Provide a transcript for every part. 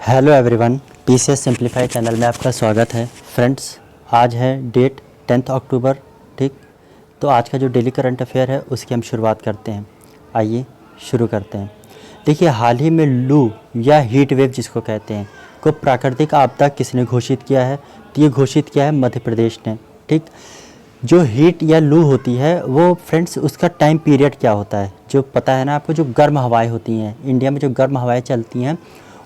Hello everyone, PCS simplify channel में आपका स्वागत है। फ्रेंड्स, आज है डेट 10 अक्टूबर। ठीक, तो आज का जो डेली करंट अफेयर है उसकी हम शुरुआत करते हैं। आइए शुरू करते हैं। देखिए, हाल ही में लू या हीट वेव जिसको कहते हैं को प्राकृतिक आपदा किसने घोषित किया है? तो ये घोषित किया है मध्य प्रदेश ने। ठीक, जो हीट या लू होती है वो फ्रेंड्स उसका टाइम पीरियड क्या होता है जो पता है ना आपको? जो गर्म हवाएं होती हैं इंडिया में, जो गर्म हवाएं चलती हैं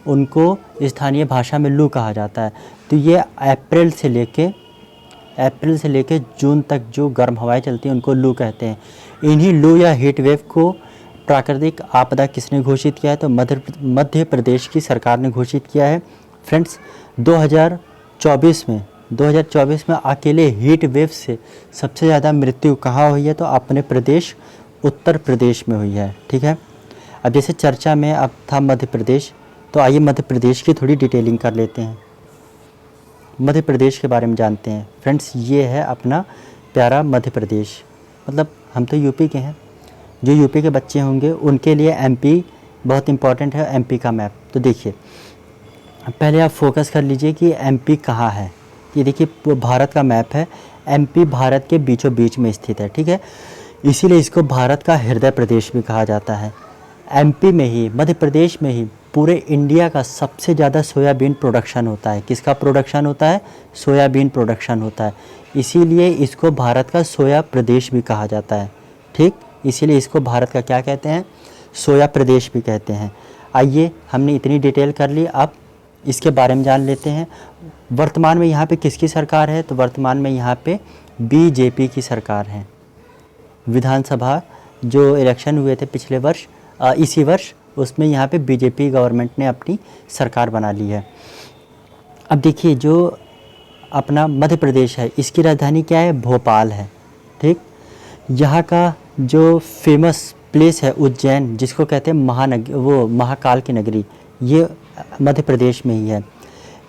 उनको स्थानीय भाषा में लू कहा जाता है। तो ये अप्रैल से लेके जून तक जो गर्म हवाएं चलती हैं उनको लू कहते हैं। इन्हीं लू या हीट वेव को प्राकृतिक आपदा किसने घोषित किया है? तो मध्य प्रदेश की सरकार ने घोषित किया है। फ्रेंड्स, 2024 में अकेले हीट वेव से सबसे ज़्यादा मृत्यु कहाँ हुई है? तो अपने प्रदेश उत्तर प्रदेश में हुई है। ठीक है, अब जैसे चर्चा में अब था मध्य प्रदेश, तो आइए मध्य प्रदेश की थोड़ी डिटेलिंग कर लेते हैं। मध्य प्रदेश के बारे में जानते हैं। फ्रेंड्स, ये है अपना प्यारा मध्य प्रदेश। मतलब हम तो यूपी के हैं, जो यूपी के बच्चे होंगे उनके लिए एमपी बहुत इम्पॉर्टेंट है। एमपी का मैप तो देखिए, पहले आप फोकस कर लीजिए कि एमपी कहाँ है। ये देखिए भारत का मैप है। एमपी भारत के बीचों बीच में स्थित है। ठीक है, इसीलिए इसको भारत का हृदय प्रदेश भी कहा जाता है। एमपी में ही, मध्य प्रदेश में ही पूरे इंडिया का सबसे ज़्यादा सोयाबीन प्रोडक्शन होता है। किसका प्रोडक्शन होता है? सोयाबीन प्रोडक्शन होता है। इसीलिए इसको भारत का सोया प्रदेश भी कहा जाता है। ठीक, इसीलिए इसको भारत का क्या कहते हैं? सोया प्रदेश भी कहते हैं। आइए, हमने इतनी डिटेल कर ली, अब इसके बारे में जान लेते हैं। वर्तमान में यहाँ पे किसकी सरकार है? तो वर्तमान में यहाँ पे बीजेपी की सरकार है। विधानसभा जो इलेक्शन हुए थे पिछले वर्ष, इसी वर्ष, उसमें यहाँ पे बीजेपी गवर्नमेंट ने अपनी सरकार बना ली है। अब देखिए, जो अपना मध्य प्रदेश है इसकी राजधानी क्या है? भोपाल है। ठीक, यहाँ का जो फेमस प्लेस है उज्जैन, जिसको कहते हैं महाकाल की नगरी, ये मध्य प्रदेश में ही है।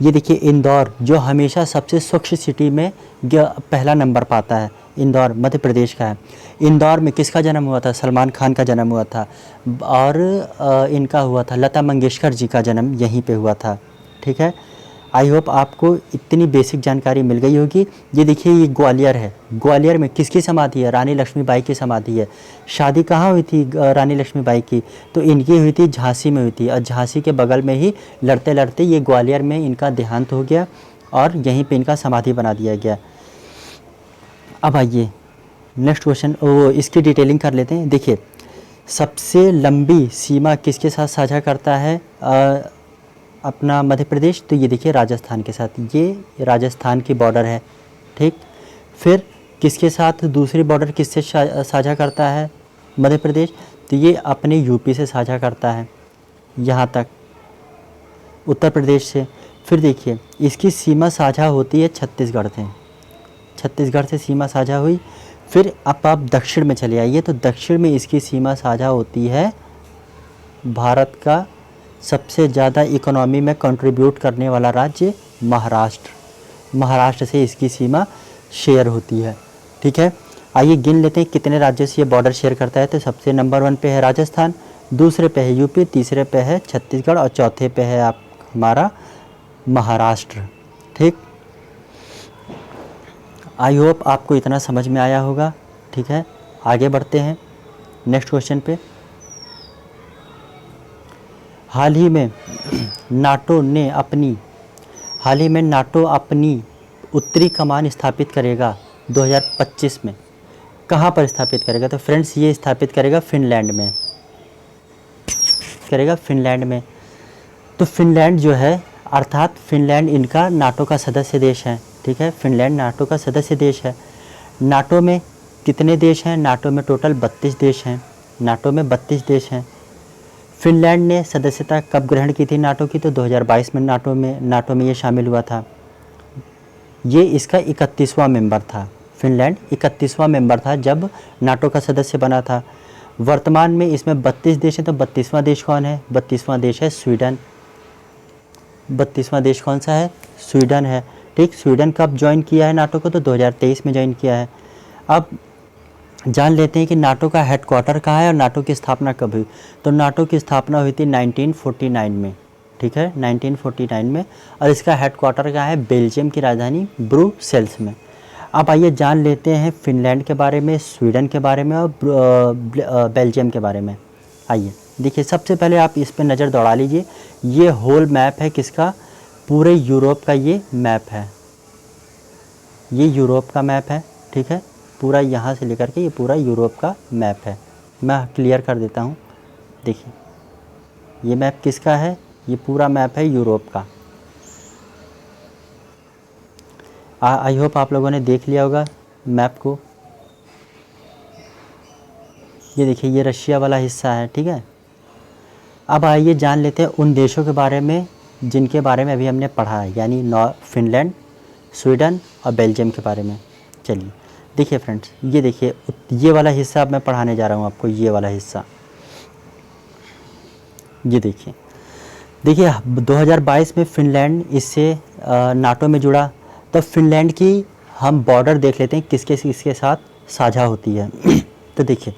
ये देखिए इंदौर, जो हमेशा सबसे स्वच्छ सिटी में पहला नंबर पाता है, इंदौर मध्य प्रदेश का है। इंदौर में किसका जन्म हुआ था? सलमान खान का जन्म हुआ था। और इनका हुआ था, लता मंगेशकर जी का जन्म यहीं पे हुआ था। ठीक है, आई होप आपको इतनी बेसिक जानकारी मिल गई होगी। ये देखिए, ये ग्वालियर है। ग्वालियर में किसकी समाधि है? रानी लक्ष्मीबाई की समाधि है। शादी कहाँ हुई थी रानी लक्ष्मीबाई की? तो इनकी हुई थी झांसी में हुई थी, और झांसी के बगल में ही लड़ते लड़ते ये ग्वालियर में इनका देहांत हो गया और यहीं पे इनका समाधि बना दिया गया। अब आइए नेक्स्ट क्वेश्चन, इसकी डिटेलिंग कर लेते हैं। देखिए, सबसे लंबी सीमा किसके साथ साझा करता है अपना मध्य प्रदेश? तो ये देखिए राजस्थान के साथ, ये राजस्थान की बॉर्डर है। ठीक, फिर किसके साथ दूसरी बॉर्डर किससे साझा करता है मध्य प्रदेश? तो ये अपने यूपी से साझा करता है, यहाँ तक उत्तर प्रदेश से। फिर देखिए, इसकी सीमा साझा होती है छत्तीसगढ़ से। छत्तीसगढ़ से सीमा साझा हुई। फिर अब आप दक्षिण में चले आइए, तो दक्षिण में इसकी सीमा साझा होती है भारत का सबसे ज़्यादा इकोनॉमी में कंट्रीब्यूट करने वाला राज्य महाराष्ट्र। महाराष्ट्र से इसकी सीमा शेयर होती है। ठीक है, आइए गिन लेते हैं कितने राज्यों से ये बॉर्डर शेयर करता है। तो सबसे नंबर 1 पे है राजस्थान, दूसरे पे है यूपी, तीसरे पे है छत्तीसगढ़ और चौथे पे है आप हमारा महाराष्ट्र। ठीक, आई होप आपको इतना समझ में आया होगा। ठीक है, आगे बढ़ते हैं नेक्स्ट क्वेश्चन पे। हाल ही में नाटो अपनी उत्तरी कमान स्थापित करेगा 2025 में। कहाँ पर स्थापित करेगा? तो फ्रेंड्स, ये स्थापित करेगा फिनलैंड में। तो फिनलैंड जो है, अर्थात फिनलैंड इनका नाटो का सदस्य देश है। ठीक है, फिनलैंड नाटो का सदस्य देश है। नाटो में कितने देश हैं? नाटो में टोटल 32 देश हैं। नाटो में 32 देश हैं। फिनलैंड ने सदस्यता कब ग्रहण की थी नाटो की? तो 2022 में नाटो में ये शामिल हुआ था। ये इसका 31वां मेंबर था। फिनलैंड 31वां मेंबर था जब नाटो का सदस्य बना था। वर्तमान में इसमें 32 देश हैं। तो 32वां देश कौन है? 32वां देश है स्वीडन। 32वां देश कौन सा है? स्वीडन है। ठीक, स्वीडन कब ज्वाइन किया है नाटो को? तो 2023 में ज्वाइन किया है। अब जान लेते हैं कि नाटो का हेडक्वार्टर कहाँ है और नाटो की स्थापना कब हुई। तो नाटो की स्थापना हुई थी 1949 में। ठीक है, 1949 में। और इसका हेडक्वार्टर क्या है, बेल्जियम की राजधानी ब्रुसेल्स में। अब आइए जान लेते हैं फिनलैंड के बारे में, स्वीडन के बारे में और बेल्जियम के बारे में। आइए देखिए, सबसे पहले आप इस पर नज़र दौड़ा लीजिए। ये होल मैप है किसका, पूरे यूरोप का ये मैप है। ये यूरोप का मैप है, ठीक है, पूरा यहाँ से लेकर के ये पूरा यूरोप का मैप है। मैं क्लियर कर देता हूँ। देखिए ये मैप किसका है, ये पूरा मैप है यूरोप का। आई होप आप लोगों ने देख लिया होगा मैप को। ये देखिए ये रशिया वाला हिस्सा है, ठीक है। अब आइए जान लेते हैं उन देशों के बारे में जिनके बारे में अभी हमने पढ़ा है, यानी फिनलैंड, स्वीडन और बेल्जियम के बारे में। चलिए देखिए फ्रेंड्स, ये देखिए ये वाला हिस्सा अब मैं पढ़ाने जा रहा हूँ आपको। ये वाला हिस्सा ये देखिए 2022 में फिनलैंड इससे नाटो में जुड़ा। तो फिनलैंड की हम बॉर्डर देख लेते हैं किसके किसके साथ साझा होती है। तो देखिए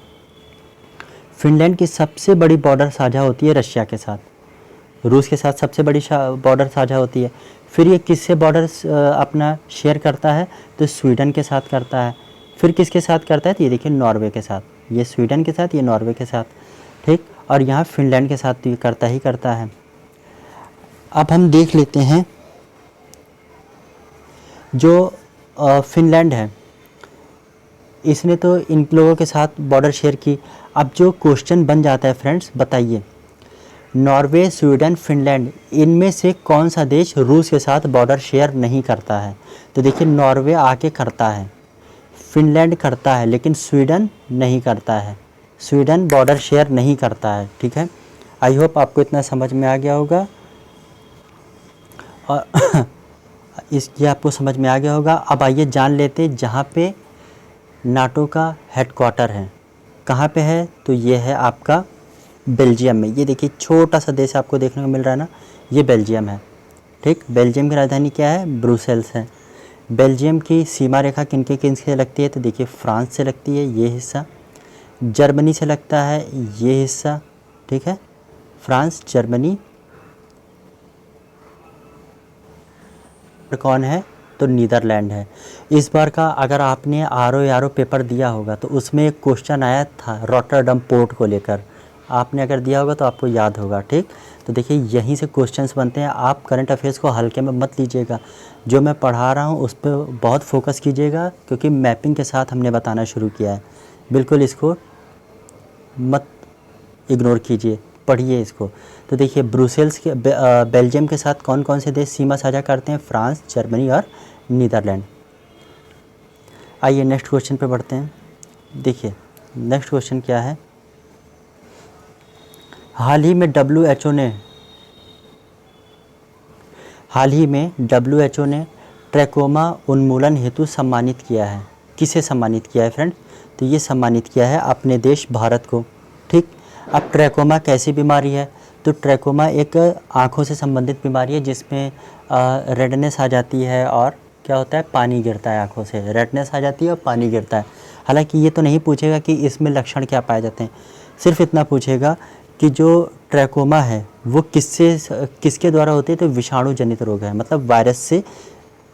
फिनलैंड की सबसे बड़ी बॉर्डर साझा होती है रशिया के साथ, रूस के साथ सबसे बड़ी बॉर्डर साझा होती है। फिर ये किससे बॉर्डर अपना शेयर करता है, तो स्वीडन के साथ करता है। फिर किसके साथ करता है, तो ये देखिए नॉर्वे के साथ। ये स्वीडन के साथ, ये नॉर्वे के साथ, ठीक। और यहाँ फिनलैंड के साथ तो ये करता ही करता है। अब हम देख लेते हैं जो फिनलैंड है, इसने तो इन लोगों के साथ बॉर्डर शेयर की। अब जो क्वेश्चन बन जाता है फ्रेंड्स, बताइए नॉर्वे, स्वीडन, फिनलैंड, इनमें से कौन सा देश रूस के साथ बॉर्डर शेयर नहीं करता है। तो देखिए नॉर्वे आके करता है, फिनलैंड करता है, लेकिन स्वीडन नहीं करता है। स्वीडन बॉर्डर शेयर नहीं करता है, ठीक है। आई होप आपको इतना समझ में आ गया होगा और ये आपको समझ में आ गया होगा। अब आइए जान लेते जहाँ पे नाटो का हेडक्वार्टर है, कहाँ पे है, तो ये है आपका बेल्जियम में। ये देखिए छोटा सा देश आपको देखने को मिल रहा है ना, ये बेल्जियम है, ठीक। बेल्जियम की राजधानी क्या है, ब्रुसेल्स है। बेल्जियम की सीमा रेखा किनके किन से लगती है, तो देखिए फ्रांस से लगती है ये हिस्सा, जर्मनी से लगता है ये हिस्सा, ठीक है, फ्रांस, जर्मनी। कौन है, तो नीदरलैंड है। इस बार का अगर आपने आर पेपर दिया होगा तो उसमें एक क्वेश्चन आया था रॉटरडम पोर्ट को लेकर, आपने अगर दिया होगा तो आपको याद होगा, ठीक। तो देखिए यहीं से क्वेश्चंस बनते हैं। आप करंट अफेयर्स को हल्के में मत लीजिएगा, जो मैं पढ़ा रहा हूँ उस पर बहुत फोकस कीजिएगा, क्योंकि मैपिंग के साथ हमने बताना शुरू किया है। बिल्कुल इसको मत इग्नोर कीजिए, पढ़िए इसको। तो देखिए ब्रुसेल्स के बेल्जियम के साथ कौन कौन से देश सीमा साझा करते हैं, फ्रांस, जर्मनी और नीदरलैंड। आइए नेक्स्ट क्वेश्चन पे बढ़ते हैं। देखिए नेक्स्ट क्वेश्चन क्या है, हाल ही में WHO ने ट्रैकोमा उन्मूलन हेतु सम्मानित किया है। किसे सम्मानित किया है फ्रेंड्स, तो ये सम्मानित किया है अपने देश भारत को, ठीक। अब ट्रैकोमा कैसी बीमारी है, तो ट्रैकोमा एक आँखों से संबंधित बीमारी है जिसमें रेडनेस आ जाती है और क्या होता है, पानी गिरता है आँखों से, रेडनेस आ जाती है और पानी गिरता है। हालांकि ये तो नहीं पूछेगा कि इसमें लक्षण क्या पाए जाते हैं, सिर्फ इतना पूछेगा कि जो ट्रैकोमा है वो किसके द्वारा होती है, तो विषाणु जनित रोग है, मतलब वायरस से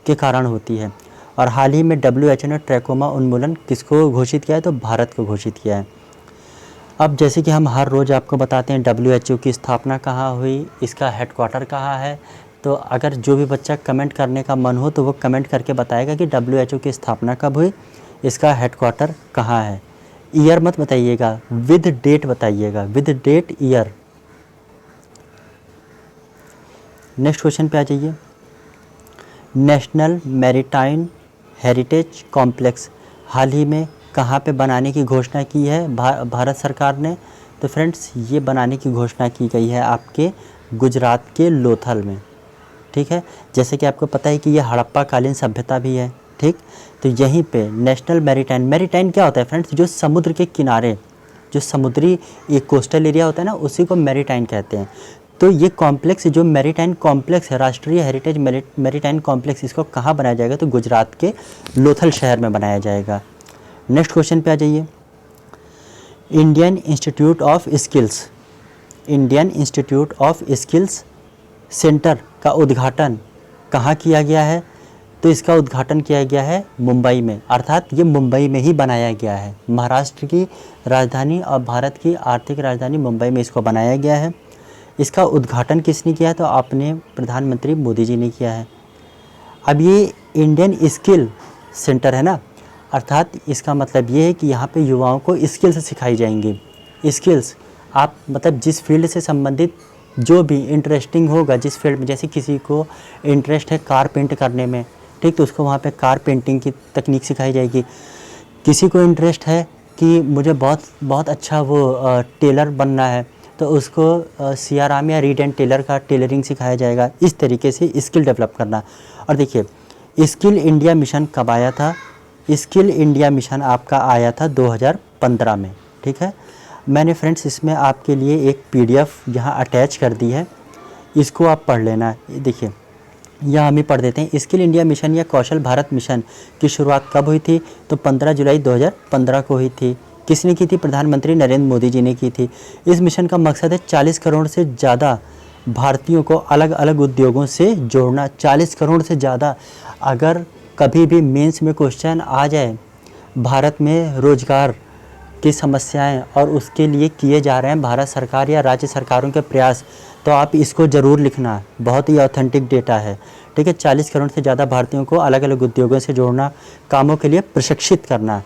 के कारण होती है। और हाल ही में WHO ने ट्रैकोमा उन्मूलन किसको घोषित किया है, तो भारत को घोषित किया है। अब जैसे कि हम हर रोज़ आपको बताते हैं WHO की स्थापना कहाँ हुई, इसका हेडक्वार्टर कहाँ है, तो अगर जो भी बच्चा कमेंट करने का मन हो तो वो कमेंट करके बताएगा कि WHO की स्थापना कब हुई, इसका हेडक्वार्टर कहाँ है। ईयर मत बताइएगा, विद डेट बताइएगा, with date, year. Next question पे आ जाइए। नेशनल मैरीटाइम हेरिटेज कॉम्प्लेक्स हाल ही में कहाँ पे बनाने की घोषणा की है भारत सरकार ने, तो फ्रेंड्स ये बनाने की घोषणा की गई है आपके गुजरात के लोथल में, ठीक है। जैसे कि आपको पता है कि ये हड़प्पा कालीन सभ्यता भी है, ठीक। तो यहीं पे नेशनल मैरीटाइम क्या होता है फ्रेंड्स, जो समुद्र के किनारे, जो समुद्री एक कोस्टल एरिया होता है ना, उसी को मैरीटाइम कहते हैं। तो ये कॉम्प्लेक्स जो मैरीटाइम कॉम्प्लेक्स है, राष्ट्रीय हेरिटेज मैरीटाइम कॉम्प्लेक्स, इसको कहाँ बनाया जाएगा, तो गुजरात के लोथल शहर में बनाया जाएगा। नेक्स्ट क्वेश्चन पे आ जाइए। Indian institute of skills centre का उद्घाटन कहाँ किया गया है? तो इसका उद्घाटन किया गया है मुंबई में, अर्थात ये मुंबई में ही बनाया गया है। महाराष्ट्र की राजधानी और भारत की आर्थिक राजधानी मुंबई में इसको बनाया गया है। इसका उद्घाटन किसने किया? तो अपने प्रधानमंत्री मोदी जी ने किया है। अब ये इंडियन स्किल सेंटर है ना, अर्थात इसका मतलब ये है कि यहाँ पे युवाओं को स्किल्स सिखाई जाएंगी। स्किल्स आप मतलब जिस फील्ड से संबंधित जो भी इंटरेस्टिंग होगा, जिस फील्ड में, जैसे किसी को इंटरेस्ट है कार पेंट करने में, ठीक, तो उसको वहाँ पे कार पेंटिंग की तकनीक सिखाई जाएगी। किसी को इंटरेस्ट है कि मुझे बहुत अच्छा वो टेलर बनना है, तो उसको सियाराम या रीड एंड टेलर का टेलरिंग सिखाया जाएगा। इस तरीके से स्किल डेवलप करना। और देखिए स्किल इंडिया मिशन कब आया था? स्किल इंडिया मिशन आपका आया था 2015 में, ठीक है। मैंने फ्रेंड्स इसमें आपके लिए एक PDF यहाँ अटैच कर दी है, इसको आप पढ़ लेना। देखिए यहाँ हम ही पढ़ देते हैं। स्किल इंडिया मिशन या कौशल भारत मिशन की शुरुआत कब हुई थी? तो 15 जुलाई 2015 को हुई थी। किसने की थी? प्रधानमंत्री नरेंद्र मोदी जी ने की थी। इस मिशन का मकसद है 40 करोड़ से ज़्यादा भारतीयों को अलग अलग उद्योगों से जोड़ना। 40 करोड़ से ज़्यादा। अगर कभी भी मेंस में क्वेश्चन आ जाए भारत में रोजगार की समस्याएं और उसके लिए किए जा रहे हैं भारत सरकार या राज्य सरकारों के प्रयास, तो आप इसको ज़रूर लिखना। बहुत ही ऑथेंटिक डेटा है, ठीक है। 40 करोड़ से ज़्यादा भारतीयों को अलग अलग उद्योगों से जोड़ना, कामों के लिए प्रशिक्षित करना।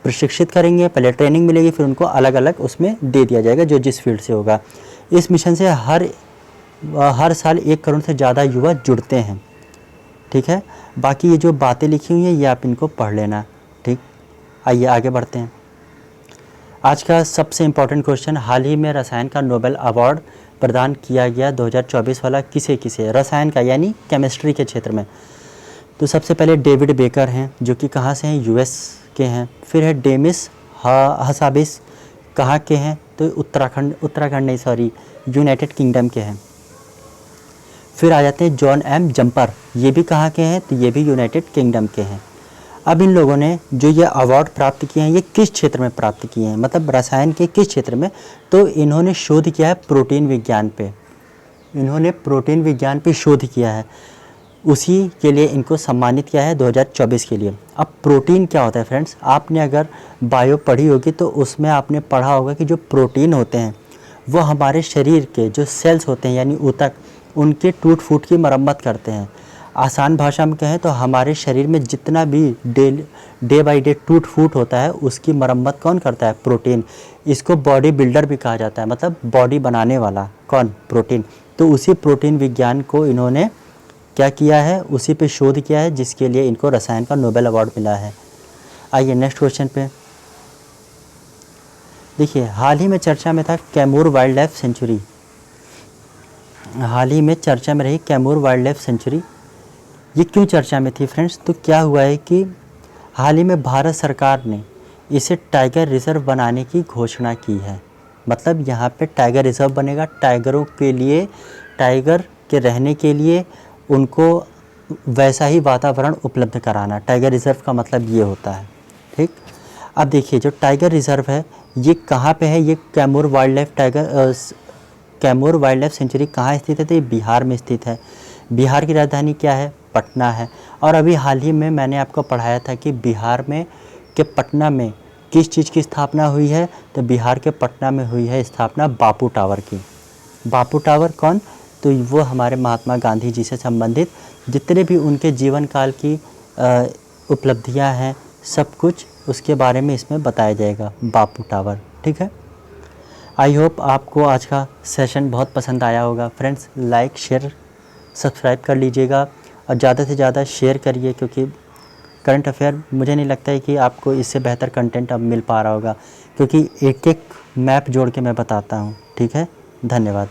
प्रशिक्षित करेंगे, पहले ट्रेनिंग मिलेगी, फिर उनको अलग अलग उसमें दे दिया जाएगा जो जिस फील्ड से होगा। इस मिशन से हर साल 1 करोड़ से ज़्यादा युवा जुड़ते हैं, ठीक है। बाकी ये जो बातें लिखी हुई हैं ये आप इनको पढ़ लेना, ठीक। आइए आगे बढ़ते हैं। आज का सबसे इम्पोर्टेंट क्वेश्चन, हाल ही में रसायन का नोबेल अवार्ड प्रदान किया गया 2024 वाला किसे किसे? रसायन का यानी केमिस्ट्री के क्षेत्र में। तो सबसे पहले डेविड बेकर हैं, जो कि कहाँ से हैं? US के हैं। फिर है डेमिस हसाबिस, कहाँ के हैं? तो उत्तराखंड नहीं, सॉरी, यूनाइटेड किंगडम के हैं। फिर आ जाते हैं जॉन M जम्पर, ये भी कहाँ के हैं? तो ये भी यूनाइटेड किंगडम के हैं। अब इन लोगों ने जो ये अवार्ड प्राप्त किए हैं ये किस क्षेत्र में प्राप्त किए हैं, मतलब रसायन के किस क्षेत्र में? तो इन्होंने शोध किया है प्रोटीन विज्ञान पे। इन्होंने प्रोटीन विज्ञान पे शोध किया है, उसी के लिए इनको सम्मानित किया है 2024 के लिए। अब प्रोटीन क्या होता है फ्रेंड्स? आपने अगर बायो पढ़ी होगी तो उसमें आपने पढ़ा होगा कि जो प्रोटीन होते हैं वो हमारे शरीर के जो सेल्स होते हैं यानी ऊतक, उनके टूट फूट की मरम्मत करते हैं। आसान भाषा में कहें तो हमारे शरीर में जितना भी डे बाय डे टूट फूट होता है उसकी मरम्मत कौन करता है? प्रोटीन। इसको बॉडी बिल्डर भी कहा जाता है, मतलब बॉडी बनाने वाला कौन? प्रोटीन। तो उसी प्रोटीन विज्ञान को इन्होंने क्या किया है? उसी पे शोध किया है, जिसके लिए इनको रसायन का नोबेल अवार्ड मिला है। आइए नेक्स्ट क्वेश्चन पे देखिए, हाल ही में चर्चा में था कैमूर वाइल्ड लाइफ सेंचुरी। हाल ही में चर्चा में रही कैमूर वाइल्ड लाइफ सेंचुरी। ये क्यों चर्चा में थी फ्रेंड्स? तो क्या हुआ है कि हाल ही में भारत सरकार ने इसे टाइगर रिजर्व बनाने की घोषणा की है। मतलब यहाँ पे टाइगर रिजर्व बनेगा, टाइगरों के लिए, टाइगर के रहने के लिए उनको वैसा ही वातावरण उपलब्ध कराना। टाइगर रिजर्व का मतलब ये होता है, ठीक। अब देखिए जो टाइगर रिजर्व है ये कहाँ पे है? ये कैमूर वाइल्ड लाइफ सेंचुरी कहाँ स्थित है? तो ये बिहार में स्थित है। बिहार की राजधानी क्या है? पटना है। और अभी हाल ही में मैंने आपको पढ़ाया था कि बिहार में के पटना में किस चीज़ की स्थापना हुई है? तो बिहार के पटना में हुई है स्थापना बापू टावर की। बापू टावर कौन? तो वो हमारे महात्मा गांधी जी से संबंधित जितने भी उनके जीवन काल की उपलब्धियां हैं, सब कुछ उसके बारे में इसमें बताया जाएगा, बापू टावर, ठीक है। आई होप आपको आज का सेशन बहुत पसंद आया होगा। फ्रेंड्स लाइक शेयर सब्सक्राइब कर लीजिएगा और ज़्यादा से ज़्यादा शेयर करिए, क्योंकि करंट अफेयर मुझे नहीं लगता है कि आपको इससे बेहतर कंटेंट अब मिल पा रहा होगा, क्योंकि एक एक मैप जोड़ के मैं बताता हूँ, ठीक है। धन्यवाद।